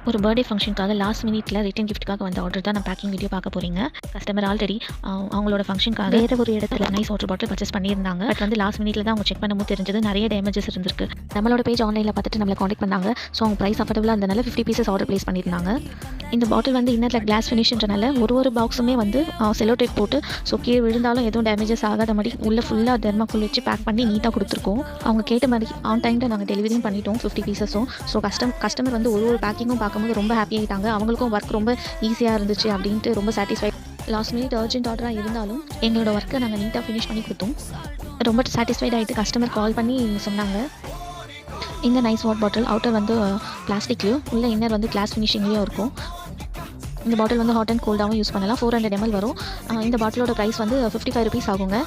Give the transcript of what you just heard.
ஒரு பர்த்டே ஃபங்க்ஷனுக்காக லாஸ்ட் மினிட்ல ரிட்டன் கிஃப்ட்டுக்காக வந்த ஆர்டர் தான் நான் பேக்கிங் வீடியோ பார்க்க போகிறீங்க. கஸ்டமர் ஆல்ரெடி அவங்களோட ஃபங்க்ஷனுக்காக வேறு ஒரு இடத்துல நைஸ் வாட்டர் பாட்டில் பர்ச்சேஸ் பண்ணியிருந்தாங்க. பட் வந்து லாஸ்ட் மினிட்ல தான் அவங்க செக் பண்ணும்போது தெரிஞ்சது நிறைய டேமேஜஸ் இருந்திருக்கு. நம்மளோட பேஜ் ஆன்லைனில் பார்த்துட்டு நம்மளை காண்டாக்ட் பண்ணாங்க. ஸோ அவங்க ப்ரைஸ் அஃபர்டபுளாக இருந்தனால 50 பீசஸ் ஆர்டர் ப்ளேஸ் பண்ணியிருந்தாங்க. இந்த பாட்டில் வந்து இன்னரில் கிளாஸ் ஃபினிஷ்ன்றனால ஒரு பாக்ஸுமே வந்து செலோ டேப் போட்டு ஸோ கீழே விழுந்தாலும் எதுவும் டேமேஜஸ் ஆகாத மாதிரி உள்ள ஃபுல்லாக தெர்மாக்கோல் வச்சு பேக் பண்ணி நீட்டாக கொடுத்துருக்கோம். அவங்க கேட்ட மாதிரி ஆன் டைமில் நாங்கள் டெலிவரியும் பண்ணிட்டோம் 50 பீசஸும். ஸோ கஸ்டமர் வந்து ஒரு பேக்கிங்கும் பார்க்கும்போது ரொம்ப ஹாப்பி ஆகிட்டாங்க. அவங்களுக்கும் ஒர்க் ரொம்ப ஈஸியாக இருந்துச்சு அப்படின்ட்டு ரொம்ப சாட்டிஸ்ஃபை. லாஸ்ட் மினிட் அர்ஜென்ட் ஆர்டராக இருந்தாலும் எங்களோட ஒர்க்கை நாங்கள் நீட்டாக ஃபினிஷ் பண்ணி கொடுத்தோம். ரொம்ப சாட்டிஸ்ஃபைட் ஆகிட்டு கஸ்டமர் கால் பண்ணி சொன்னாங்க. இந்த நைஸ் வாட்டர் பாட்டில் அவுட்டர் வந்து பிளாஸ்டிக்லேயும் உள்ள இன்னர் வந்து கிளாஸ் ஃபினிஷிங்லேயும் இருக்கும். இந்த பாட்டில் வந்து ஹாட் அண்ட் கோல்டாகவும் யூஸ் பண்ணலாம். 400 ml வரும். இந்த பாட்டிலோட ப்ரைஸ் வந்து 55 rupees ஆகுங்க.